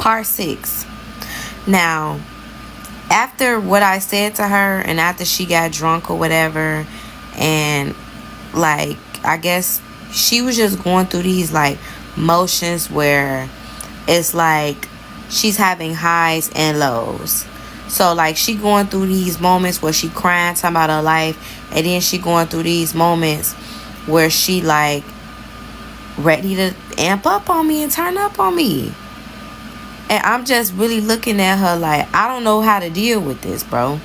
Part 6. Now, after what I said to her, and after she got drunk or whatever, and like, I guess she was just going through these like motions where it's like she's having highs and lows. So like, she going through these moments where she crying, talking about her life, and then she going through these moments where she like ready to amp up on me and turn up on me. And I'm just really looking at her like, I don't know how to deal with this, bro.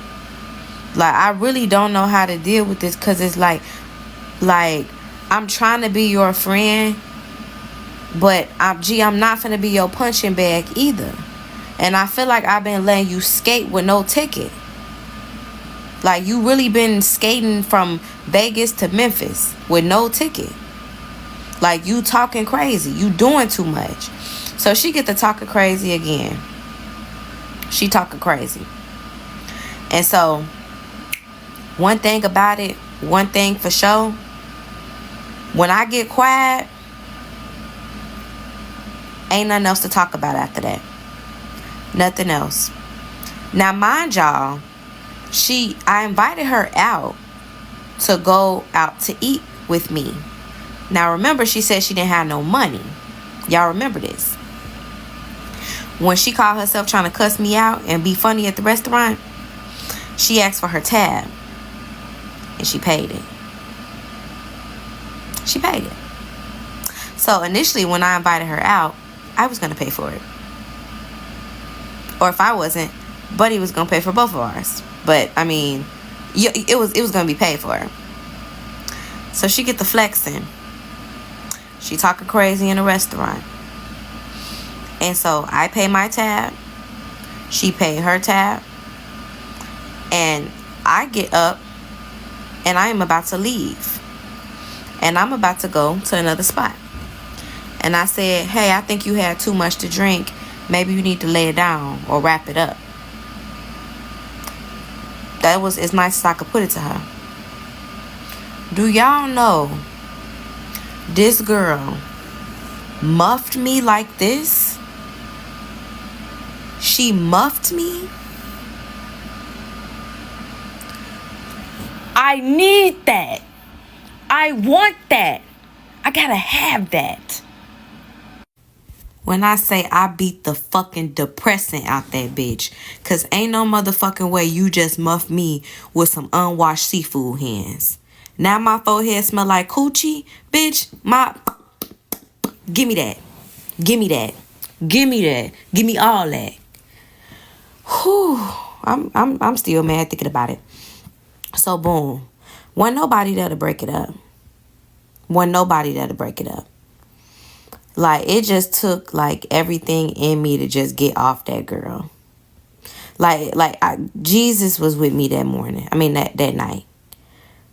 Like, I really don't know how to deal with this, because it's like I'm trying to be your friend, but I'm not finna be your punching bag either. And I feel like I've been letting you skate with no ticket. Like, you really been skating from Vegas to Memphis with no ticket. Like, you talking crazy. You doing too much. So she get to talking crazy again. She talking crazy. And so, one thing about it, one thing for sure, when I get quiet, ain't nothing else to talk about after that. Nothing else. Now, mind y'all, I invited her out to go out to eat with me. Now, remember, she said she didn't have no money. Y'all remember this. When she called herself trying to cuss me out and be funny at the restaurant, she asked for her tab. And she paid it. She paid it. So initially, when I invited her out, I was going to pay for it. Or if I wasn't, Buddy was going to pay for both of ours. But, I mean, it was going to be paid for. So she get the flexing. She talking crazy in a restaurant. And so I pay my tab. She paid her tab. And I get up and I am about to leave. And I'm about to go to another spot. And I said, hey, I think you had too much to drink. Maybe you need to lay it down or wrap it up. That was as nice as I could put it to her. Do y'all know this girl muffed me like this? She muffed me. I need that. I want that. I gotta have that. When I say I beat the fucking depressant out that bitch. Cause ain't no motherfucking way you just muffed me with some unwashed seafood hands. Now my forehead smell like coochie. Bitch, give me that. Give me that. Give me that. Give me all that. Whew. I'm still mad thinking about it. So boom. Wasn't nobody there to break it up. Wasn't nobody there to break it up. Like, it just took like everything in me to just get off that girl. Jesus was with me that morning. I mean that night.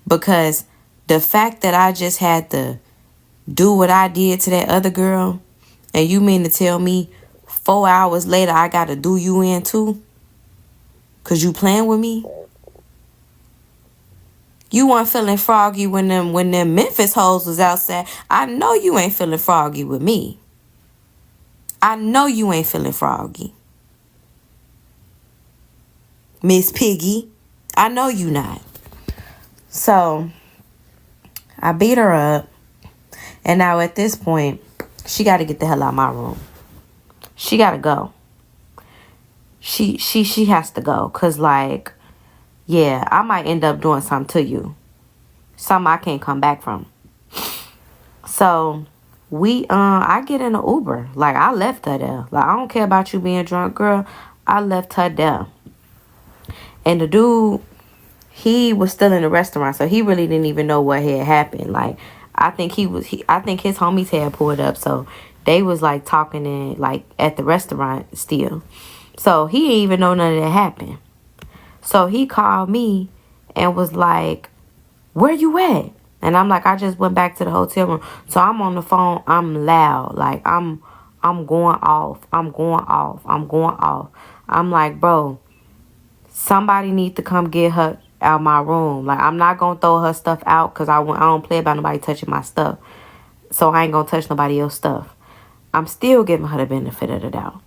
Because the fact that I just had to do what I did to that other girl, and you mean to tell me 4 hours later I gotta do you in too? Cause you playing with me? You weren't feeling froggy when them Memphis hoes was outside. I know you ain't feeling froggy with me. I know you ain't feeling froggy. Miss Piggy. I know you not. So, I beat her up. And now at this point, she got to get the hell out of my room. She got to go. She has to go. Because, like, yeah, I might end up doing something to you. Something I can't come back from. So, I get in an Uber. Like, I left her there. Like, I don't care about you being drunk, girl. I left her there. And the dude, he was still in the restaurant. So, he really didn't even know what had happened. Like, I think I think his homies had pulled up. So, they was, like, talking in, like, at the restaurant still. So, he didn't even know none of that happened. So he called me and was like, where you at? And I'm like, I just went back to the hotel room. So I'm on the phone. I'm loud. Like, I'm going off. I'm going off. I'm going off. I'm like, bro, somebody need to come get her out my room. Like, I'm not going to throw her stuff out because I don't play about nobody touching my stuff. So I ain't going to touch nobody else's stuff. I'm still giving her the benefit of the doubt.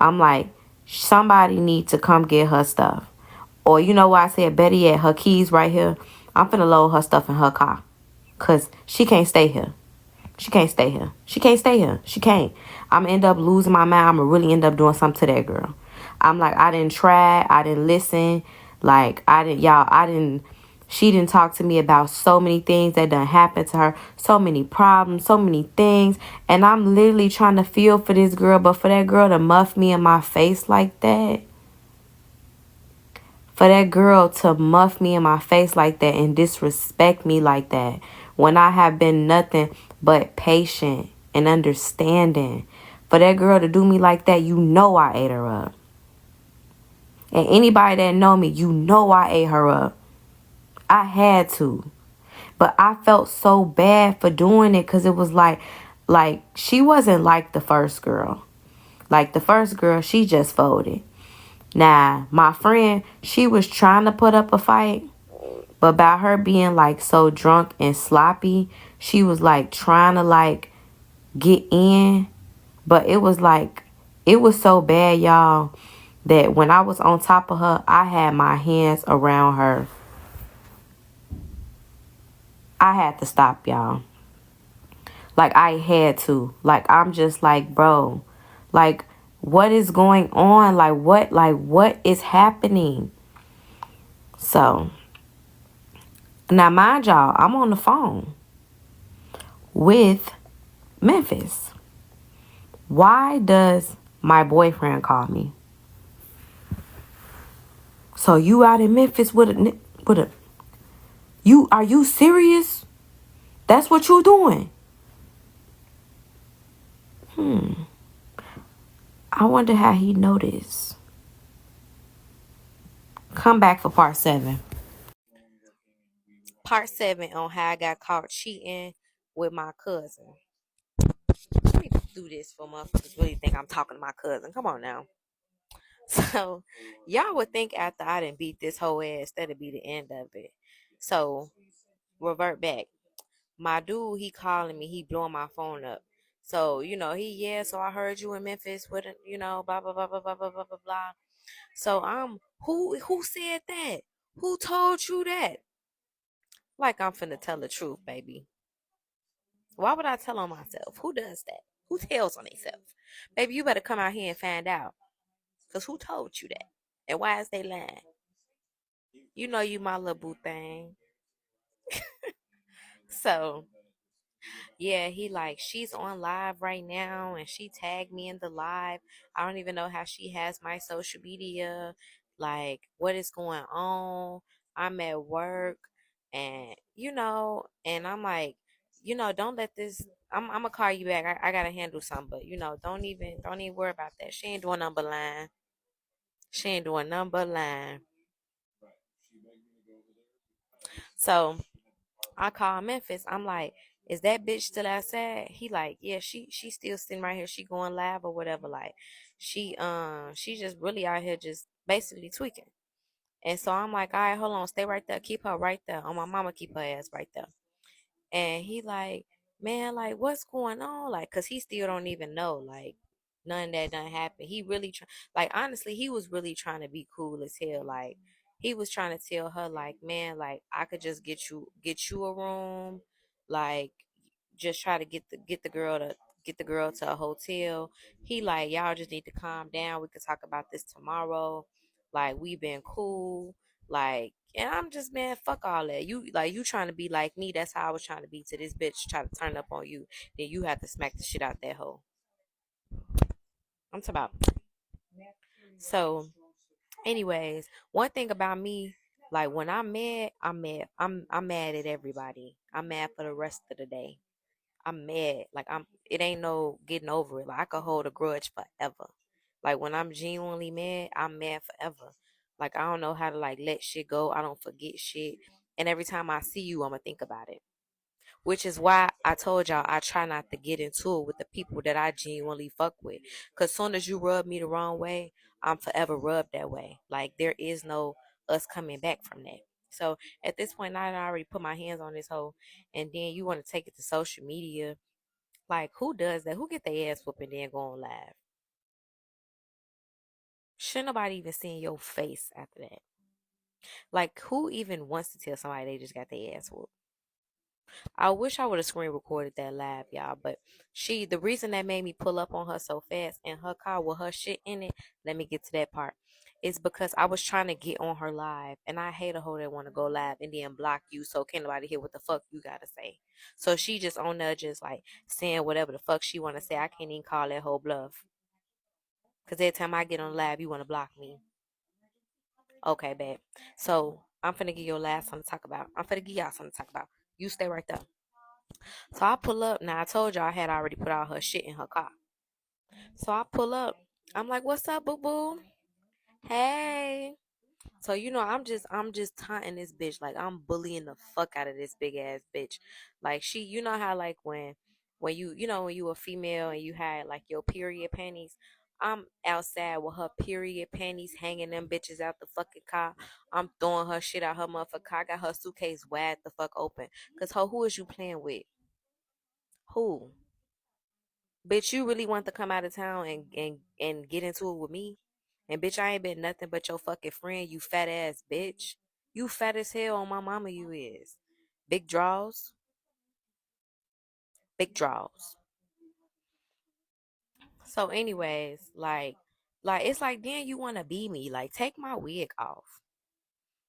I'm like, somebody need to come get her stuff. Or you know what I said, better yet, her keys right here. I'm finna load her stuff in her car. Cause she can't stay here. She can't stay here. She can't stay here. She can't. I'm gonna end up losing my mind. I'm gonna really end up doing something to that girl. I'm like, I didn't try. I didn't listen. Like, I didn't, she didn't talk to me about so many things that done happened to her. So many problems, so many things. And I'm literally trying to feel for this girl. But for that girl to muff me in my face like that, for that girl to muff me in my face like that and disrespect me like that, when I have been nothing but patient and understanding, for that girl to do me like that, you know I ate her up. And anybody that know me, you know I ate her up. I had to. But I felt so bad for doing it because it was like she wasn't like the first girl. Like the first girl, she just folded. Now, my friend, she was trying to put up a fight, but by her being like so drunk and sloppy, she was like trying to like get in. But it was so bad, y'all, that when I was on top of her, I had my hands around her. I had to stop, y'all. Like, I had to. Like, I'm just like, bro, like, what is going on? What is happening? So, now, mind y'all, I'm on the phone with Memphis. Why does my boyfriend call me? So you out in Memphis with a are you serious? That's what you doing? I wonder how he noticed. Come back for part 7. Part 7 on how I got caught cheating with my cousin. Let me do this for motherfuckers really think I'm talking to my cousin. Come on now. So y'all would think after I didn't beat this whole ass that'd be the end of it. So revert back. My dude, he calling me, he blowing my phone up. So, so I heard you in Memphis with blah blah blah blah blah blah blah blah blah. So who said that? Who told you that? Like I'm finna tell the truth, baby. Why would I tell on myself? Who does that? Who tells on themselves? Baby, you better come out here and find out. Cause who told you that? And why is they lying? You know you my little boo thing. So yeah, he like she's on live right now and she tagged me in the live. I don't even know how she has my social media. Like what is going on? I'm at work and and I'm like, don't let this I'm gonna call you back. I gotta handle something, but don't even worry about that. She ain't doing number line. She ain't doing number line. So I call Memphis. I'm like, is that bitch still outside? He like, yeah, she still sitting right here. She going live or whatever. Like, she just really out here just basically tweaking. And so I'm like, all right, hold on, stay right there, keep her right there. On my mama, keep her ass right there. And he like, man, like, what's going on? Like, cause he still don't even know, like, none that done happened. He really like, honestly, he was really trying to be cool as hell. Like, he was trying to tell her, like, man, like, I could just get you a room, like, just try to get the girl to a hotel. He like, y'all just need to calm down. We could talk about this tomorrow. Like, we been cool. Like, and I'm just, man, fuck all that. You trying to be like me. That's how I was trying to be to this bitch, try to turn up on you. Then you have to smack the shit out that hoe. I'm talking about. So, anyways, one thing about me, like when I'm mad, I'm mad. I'm mad at everybody. I'm mad for the rest of the day. I'm mad. Like it ain't no getting over it. Like I could hold a grudge forever. Like when I'm genuinely mad, I'm mad forever. Like I don't know how to like let shit go. I don't forget shit. And every time I see you, I'ma think about it. Which is why I told y'all I try not to get into it with the people that I genuinely fuck with. Cause soon as you rub me the wrong way, I'm forever rubbed that way. Like there is no us coming back from that. So at this point, I already put my hands on this hoe, and then you want to take it to social media. Like who does that? Who get their ass whooped and then go on live? Should nobody even see your face after that? Like, who even wants to tell somebody they just got their ass whooped? I wish I would have screen recorded that live, y'all. But the reason that made me pull up on her so fast in her car with her shit in it, let me get to that part, is because I was trying to get on her live. And I hate a hoe that want to go live and then block you so can't nobody hear what the fuck you got to say. So she just on there just like saying whatever the fuck she want to say. I can't even call that whole bluff. Because every time I get on live, you want to block me. Okay, babe. So I'm finna give your last something to talk about. I'm finna give y'all something to talk about. You stay right there. So I pull up. Now I told y'all I had already put all her shit in her car. So I pull up. I'm like, "What's up, boo boo? Hey." So I'm just taunting this bitch. Like I'm bullying the fuck out of this big ass bitch. Like you know how like when when you a female and you had like your period panties. I'm outside with her period panties hanging them bitches out the fucking car. I'm throwing her shit out her motherfucker car. I got her suitcase wide the fuck open. Cause who is you playing with? Who? Bitch, you really want to come out of town and get into it with me? And bitch, I ain't been nothing but your fucking friend, you fat ass bitch. You fat as hell on my mama, you is. Big draws. Big draws. So anyways, like it's like then you wanna be me. Like take my wig off.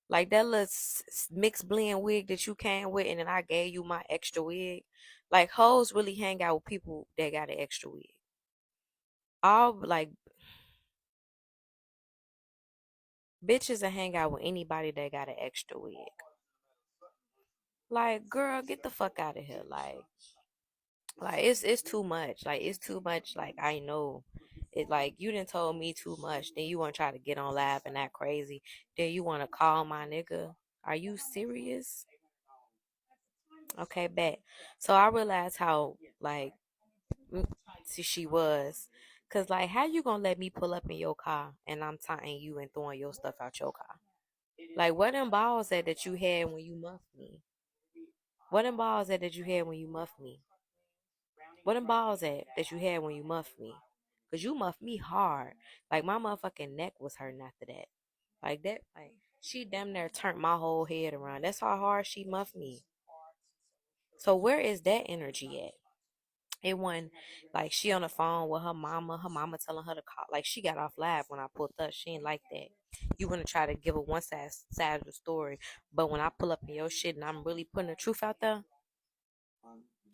Like that little mixed blend wig that you came with and then I gave you my extra wig. Like hoes really hang out with people that got an extra wig. All like bitches that hang out with anybody that got an extra wig. Like, girl, get the fuck out of here. Like it's too much. Like it's too much. Like I know. It like you didn't told me too much. Then you wanna try to get on live and act crazy. Then you wanna call my nigga. Are you serious? Okay, bet. So I realized how like she was. Cause like how you gonna let me pull up in your car and I'm tying you and throwing your stuff out your car? Like what them balls that you had when you muffed me? What them balls that you had when you muffed me? What them balls that you had when you muffed me? Cause you muffed me hard. Like my motherfucking neck was hurting after that. Like that, like she damn near turned my whole head around. That's how hard she muffed me. So where is that energy at? It wasn't like she on the phone with her mama telling her to call. Like she got off live when I pulled up. She ain't like that. You want to try to give a one side of the story, but when I pull up in your shit and I'm really putting the truth out there,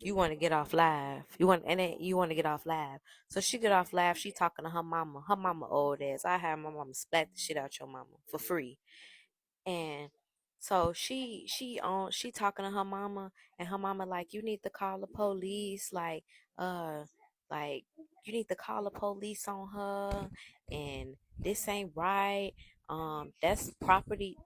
you want to get off live. You want to get off live. So she get off live. She talking to her mama. Her mama old ass. I had my mama splat the shit out your mama for free. And so she talking to her mama and her mama like you need to call the police uh like you need to call the police on her and this ain't right. That's property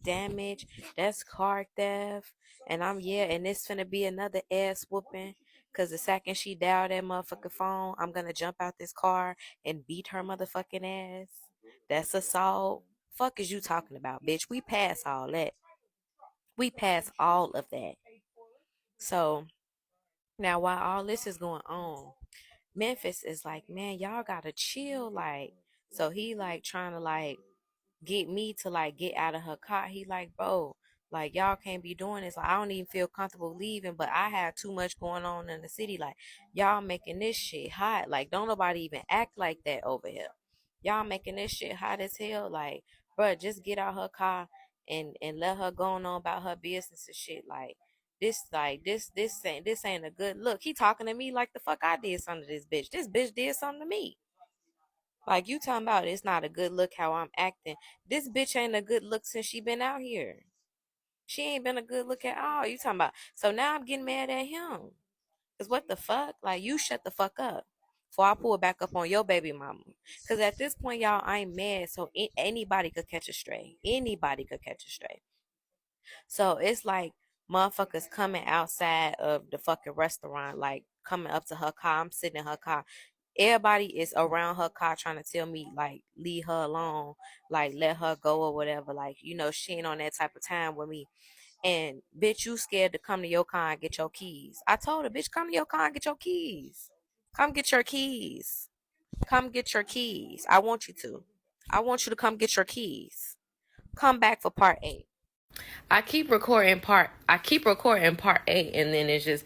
damage, that's car theft, and and it's finna be another ass whooping. Cause the second she dial that motherfucking phone, I'm gonna jump out this car and beat her motherfucking ass. That's assault. Fuck is you talking about, bitch? We pass all that. We pass all of that. So now while all this is going on, Memphis is like, man, y'all gotta chill. Like, so he like trying to like get me to like get out of her car. He like, bro, like y'all can't be doing this. Like I don't even feel comfortable leaving, but I have too much going on in the city. Like y'all making this shit hot. Like don't nobody even act like that over here. Y'all making this shit hot as hell. Like, bro, just get out her car and let her go on about her business and shit. This ain't a good look. He talking to me like the fuck I did something to this bitch. This bitch did something to me. Like you talking about it's not a good look how I'm acting. This bitch ain't a good look since she been out here. She ain't been a good look at all. You talking about so now I'm getting mad at him. Cause what the fuck? Like you shut the fuck up. Before I pull back up on your baby mama. Cause at this point, y'all, I'm mad. So anybody could catch a stray. Anybody could catch a stray. So it's like motherfuckers coming outside of the fucking restaurant, like coming up to her car. I'm sitting in her car. Everybody is around her car trying to tell me like leave her alone, like let her go or whatever. Like, she ain't on that type of time with me. And bitch, you scared to come to your car and get your keys. I told her, bitch, come to your car and get your keys. Come get your keys. Come get your keys. I want you to. I want you to come get your keys. Come back for part 8. I keep recording part 8 and then it's just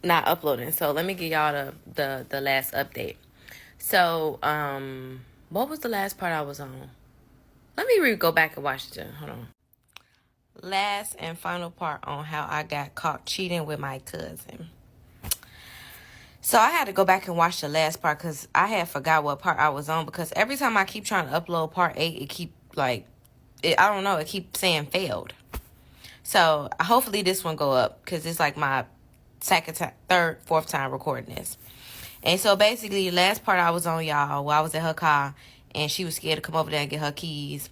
not uploading. So let me give y'all the last update. So, what was the last part I was on? Let me go back and watch it. Hold on. Last and final part on how I got caught cheating with my cousin. So I had to go back and watch the last part because I had forgot what part I was on, because every time I keep trying to upload part 8, it keep I don't know, it keep saying failed. So hopefully this one go up because it's like my third, fourth time recording this. And so basically, the last part I was on, y'all, while I was at her car and she was scared to come over there and get her keys.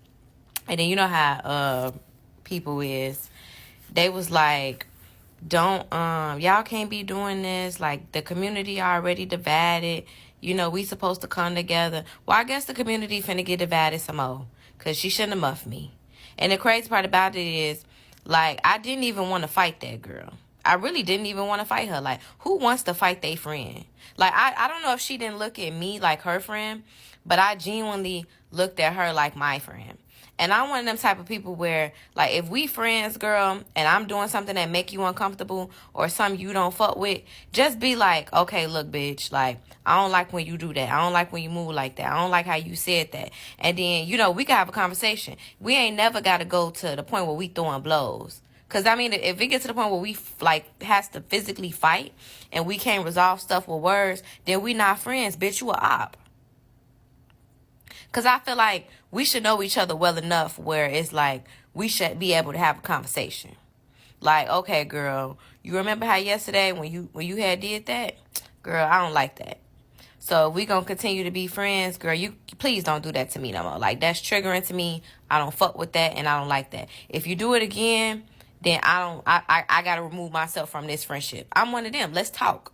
And then you know how people is. They was like, don't y'all can't be doing this. Like, the community already divided. You know, we supposed to come together. Well, I guess the community finna get divided some more, because she shouldn't have muffed me. And the crazy part about it is, like, I didn't even want to fight that girl. I really didn't even want to fight her. Like, who wants to fight their friend? Like, I don't know if she didn't look at me like her friend, but I genuinely looked at her like my friend. And I'm one of them type of people where, like, if we friends, girl, and I'm doing something that make you uncomfortable or something you don't fuck with, just be like, okay, look, bitch, like, I don't like when you do that. I don't like when you move like that. I don't like how you said that. And then, you know, we can have a conversation. We ain't never got to go to the point where we throwing blows. Because, I mean, if it gets to the point where we, like, has to physically fight and we can't resolve stuff with words, then we not friends, bitch. You a op. Because I feel like we should know each other well enough where it's like we should be able to have a conversation. Like, okay, girl, you remember how yesterday when you had did that? Girl, I don't like that. So if we going to continue to be friends, girl, you please don't do that to me no more. Like, that's triggering to me. I don't fuck with that, and I don't like that. If you do it again, then I got to remove myself from this friendship. I'm one of them. Let's talk.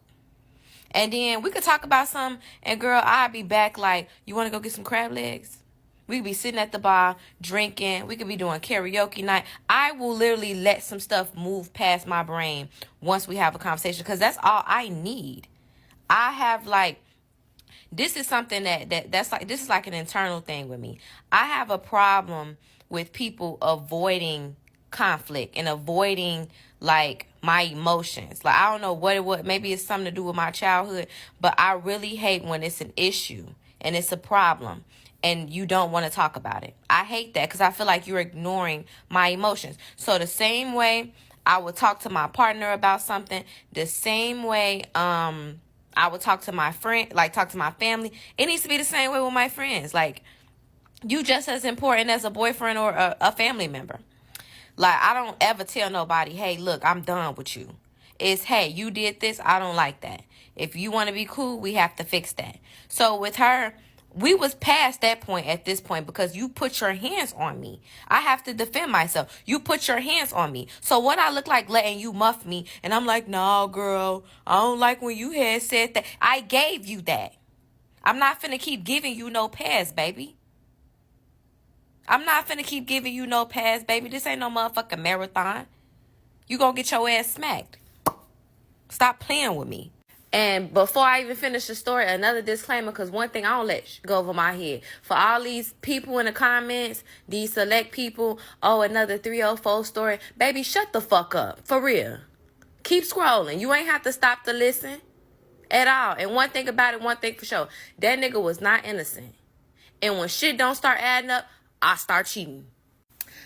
And then we could talk about something, and girl, I'll be back like, you want to go get some crab legs? We could be sitting at the bar, drinking. We could be doing karaoke night. I will literally let some stuff move past my brain once we have a conversation, because that's all I need. I have, like, this is something that's like, this is like an internal thing with me. I have a problem with people avoiding conflict and avoiding, like, my emotions. Like, I don't know what it was. Maybe it's something to do with my childhood, but I really hate when it's an issue and it's a problem and you don't want to talk about it. I hate that because I feel like you're ignoring my emotions. So the same way I would talk to my partner about something, the same way I would talk to my friend, like talk to my family, it needs to be the same way with my friends. Like, you just as important as a boyfriend or a family member. Like, I don't ever tell nobody, hey, look, I'm done with you. It's, hey, you did this, I don't like that. If you want to be cool, we have to fix that. So with her, we was past that point at this point, because you put your hands on me. I have to defend myself. You put your hands on me. So what I look like letting you muff me, and I'm like, nah, girl, I don't like when you had said that. I gave you that. I'm not finna keep giving you no pass, baby. I'm not finna keep giving you no pass, baby. This ain't no motherfucking marathon. You gonna get your ass smacked. Stop playing with me. And before I even finish the story, another disclaimer, because one thing I don't let go over my head. For all these people in the comments, these select people, oh, another 304 story. Baby, shut the fuck up. For real. Keep scrolling. You ain't have to stop to listen at all. And one thing about it, one thing for sure. That nigga was not innocent. And when shit don't start adding up, I start cheating.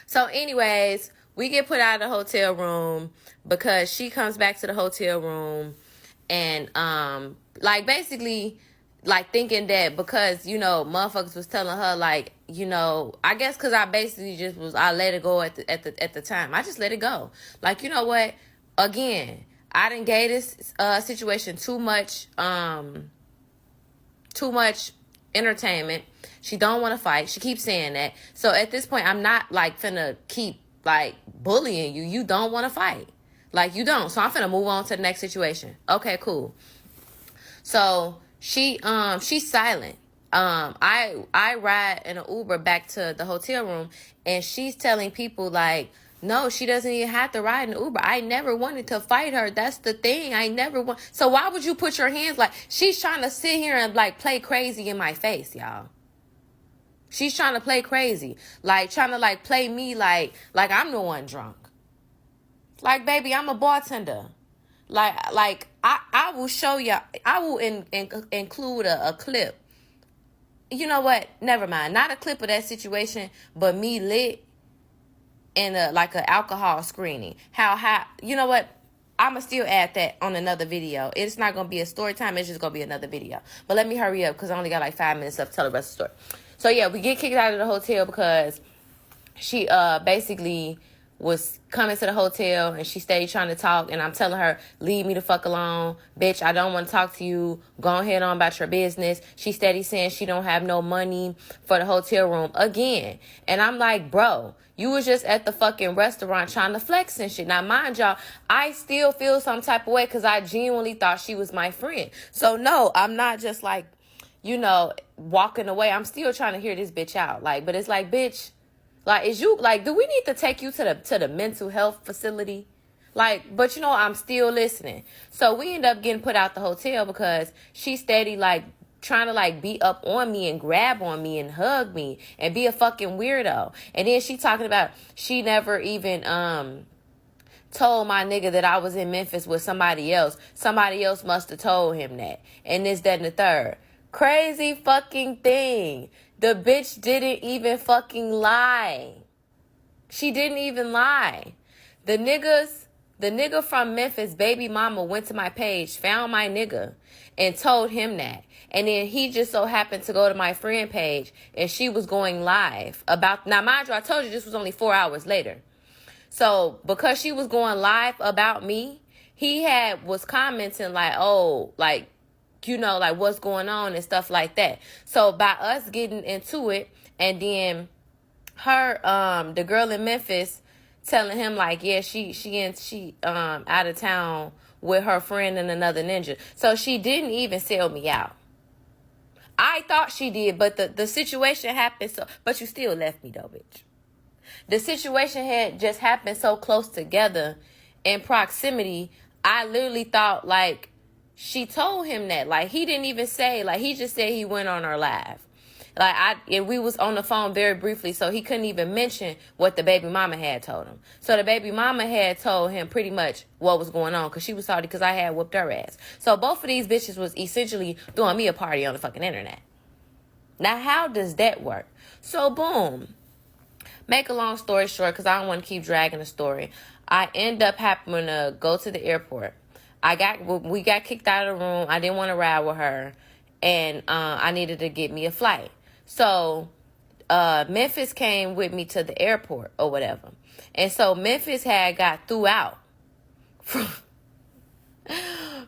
So anyways, we get put out of the hotel room because she comes back to the hotel room and like, basically, like, thinking that because, you know, motherfuckers was telling her, like, you know, I guess because I basically just I let it go at the time. I just let it go. Like, you know what? Again, I didn't gave this situation too much entertainment. She don't want to fight. She keeps saying that. So at this point, I'm not, like, finna keep, like, bullying you. You don't want to fight. Like, you don't. So I'm finna move on to the next situation. Okay, cool. So she's silent. I ride in an Uber back to the hotel room, and she's telling people, like, no, she doesn't even have to ride in an Uber. I never wanted to fight her. That's the thing. I never want. So why would you put your hands, like, she's trying to sit here and, like, play crazy in my face, y'all. She's trying to play crazy. Like, trying to, like, play me like I'm the one drunk. Like, baby, I'm a bartender. Like I will show you. I will include a clip. You know what? Never mind. Not a clip of that situation, but me lit in like an alcohol screening. How you know what? I'ma still add that on another video. It's not gonna be a story time. It's just gonna be another video. But let me hurry up because I only got like 5 minutes left to tell the rest of the story. So yeah, we get kicked out of the hotel because she basically was coming to the hotel and she stayed trying to talk, and I'm telling her, leave me the fuck alone, bitch. I don't want to talk to you. Go ahead on about your business. She steady saying she don't have no money for the hotel room again. And I'm like, bro, you was just at the fucking restaurant trying to flex and shit. Now, mind y'all, I still feel some type of way because I genuinely thought she was my friend. So no, I'm not just like, you know, walking away. I'm still trying to hear this bitch out. Like, but it's like, bitch, like, is you, like, do we need to take you to the mental health facility? Like, but you know, I'm still listening. So we end up getting put out the hotel because she steady, like, trying to, like, beat up on me and grab on me and hug me and be a fucking weirdo. And then she talking about she never even, told my nigga that I was in Memphis with somebody else. Somebody else must have told him that. And this, that, and the third. Crazy fucking thing. The bitch didn't even fucking lie. She didn't even lie. The nigga from Memphis, baby mama, went to my page, found my nigga, and told him that. And then he just so happened to go to my friend page, and she was going live about, now mind you, I told you this was only 4 hours later. So because she was going live about me, he was commenting like, oh, like, you know, like what's going on and stuff like that. So by us getting into it, and then her, the girl in Memphis telling him like, yeah, she out of town with her friend and another ninja. So she didn't even sell me out. I thought she did, but the situation happened. So, but you still left me though, bitch. The situation had just happened so close together in proximity. I literally thought like she told him that. Like, he didn't even say, like, he just said he went on her live. Like, and we was on the phone very briefly, so he couldn't even mention what the baby mama had told him. So the baby mama had told him pretty much what was going on, because she was salty because I had whooped her ass. So both of these bitches was essentially throwing me a party on the fucking internet. Now, how does that work? So, boom. Make a long story short, because I don't want to keep dragging the story. I end up having to go to the airport. We got kicked out of the room. I didn't want to ride with her, and I needed to get me a flight. So Memphis came with me to the airport or whatever, and so Memphis had got threw out.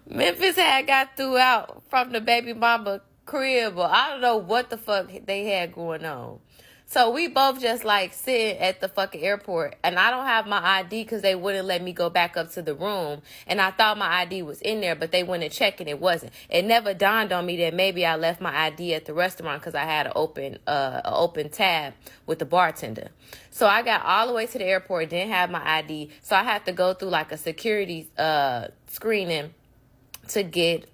Memphis had got threw out from the baby mama crib, or I don't know what the fuck they had going on. So we both just like sitting at the fucking airport, and I don't have my ID because they wouldn't let me go back up to the room. And I thought my ID was in there, but they went and checked and it wasn't. It never dawned on me that maybe I left my ID at the restaurant because I had an open tab with the bartender. So I got all the way to the airport, didn't have my ID, so I had to go through like a security screening to get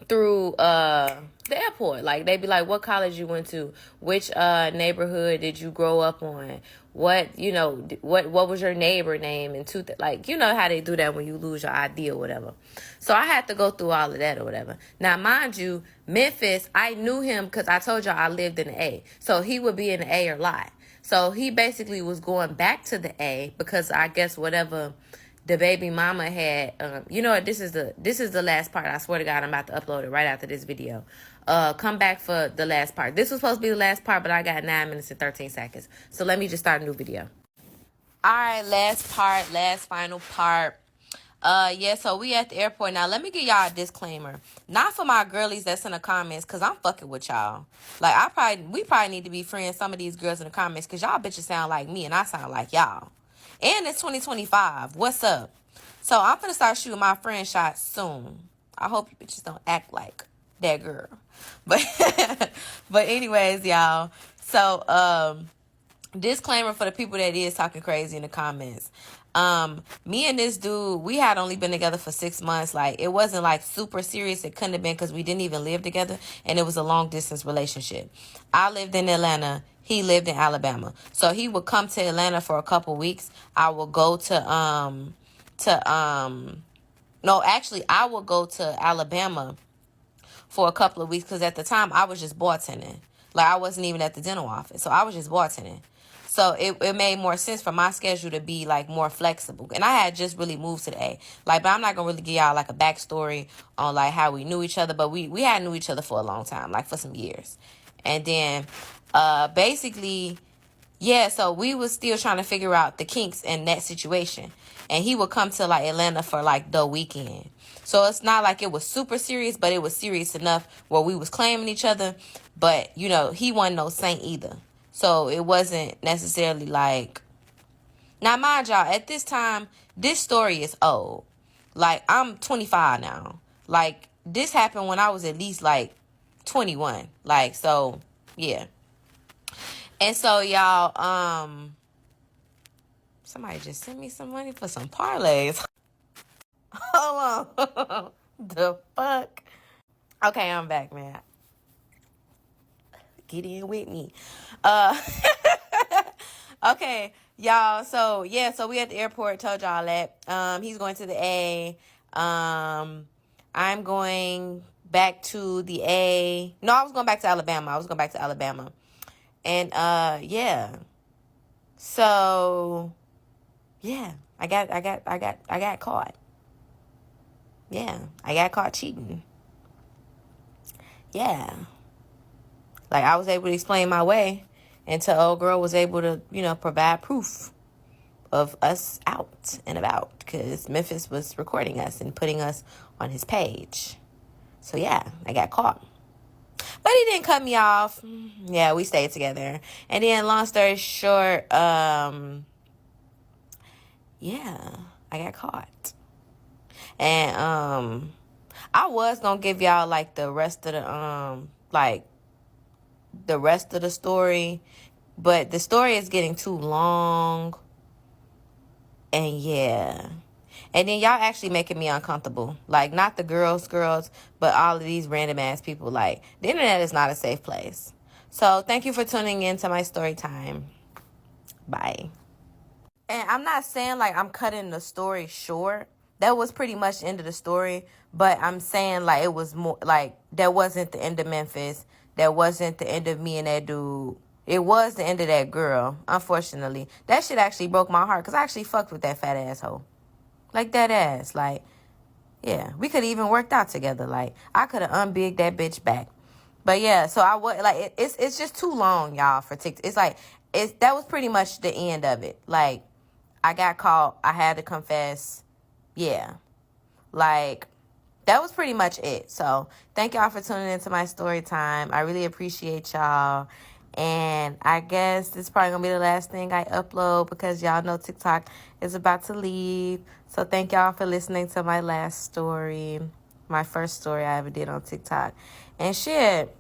through the airport. Like, they be like, what college you went to, which neighborhood did you grow up on, what, you know, what was your neighbor name, and like, you know how they do that when you lose your ID or whatever. So I had to go through all of that or whatever. Now, mind you, Memphis, I knew him because I told y'all I lived in the A, so he would be in the A or lot. So he basically was going back to the A because I guess whatever the baby mama had, you know what, this is the last part. I swear to God, I'm about to upload it right after this video. Come back for the last part. This was supposed to be the last part, but I got 9 minutes and 13 seconds. So let me just start a new video. All right, last final part. Yeah, so we at the airport. Now, let me give y'all a disclaimer. Not for my girlies that's in the comments, because I'm fucking with y'all. Like, we probably need to be friends, some of these girls in the comments, because y'all bitches sound like me and I sound like y'all. And it's 2025. What's up? So I'm finna start shooting my friend shots soon. I hope you bitches don't act like that girl. But anyways, y'all. So disclaimer for the people that is talking crazy in the comments. Me and this dude, we had only been together for 6 months. Like, it wasn't like super serious. It couldn't have been because we didn't even live together, and it was a long distance relationship. I lived in Atlanta. He lived in Alabama. So he would come to Atlanta for a couple weeks. I would go no, actually, I would go to Alabama for a couple of weeks because at the time I was just bartending. Like, I wasn't even at the dental office. So I was just bartending. So it made more sense for my schedule to be like more flexible. And I had just really moved to the A. Like, but I'm not gonna really give y'all like a backstory on like how we knew each other, but we had knew each other for a long time, like for some years. And then basically, yeah, so we was still trying to figure out the kinks in that situation. And he would come to like Atlanta for like the weekend. So it's not like it was super serious, but it was serious enough where we was claiming each other. But, you know, he wasn't no saint either. So it wasn't necessarily like... Now, mind y'all, at this time, this story is old. Like, I'm 25 now. Like, this happened when I was at least like 21. Like, so, yeah. And so, y'all, somebody just sent me some money for some parlays. Hold on. The fuck? Okay, I'm back, man. Get in with me. Okay, y'all. So, yeah, so we at the airport. Told y'all that. He's going to the A. I'm going back to the A. No, I was going back to Alabama. And, yeah. So, yeah, I got caught. Yeah, I got caught cheating. Yeah. Like, I was able to explain my way until old girl was able to, you know, provide proof of us out and about because Memphis was recording us and putting us on his page. So, yeah, I got caught. But he didn't cut me off. Yeah, we stayed together. And then, long story short, yeah, I got caught. And I was gonna give y'all like the rest of the story, but the story is getting too long. And yeah. And then y'all actually making me uncomfortable. Like, not the girls, but all of these random ass people. Like, the internet is not a safe place. So thank you for tuning in to my story time. Bye. And I'm not saying like I'm cutting the story short. That was pretty much the end of the story. But I'm saying like it was more like that wasn't the end of Memphis. That wasn't the end of me and that dude. It was the end of that girl, unfortunately. That shit actually broke my heart because I actually fucked with that fat asshole. Like, that ass. Like, yeah, we could have even worked out together. Like, I could have unbigged that bitch back. But yeah, so I was like, it's just too long, y'all, for TikTok. It's like, that was pretty much the end of it. Like, I got caught. I had to confess. Yeah. Like, that was pretty much it. So thank y'all for tuning into my story time. I really appreciate y'all. And I guess this is probably going to be the last thing I upload because y'all know TikTok is about to leave. So thank y'all for listening to my last story, my first story I ever did on TikTok. And shit,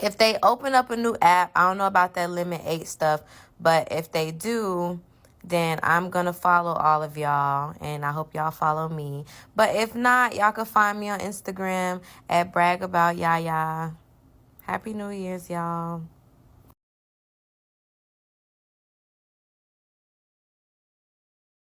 if they open up a new app, I don't know about that Limit 8 stuff, but if they do, then I'm going to follow all of y'all, and I hope y'all follow me. But if not, y'all can find me on Instagram at bragaboutYaya. Happy New Year's, y'all.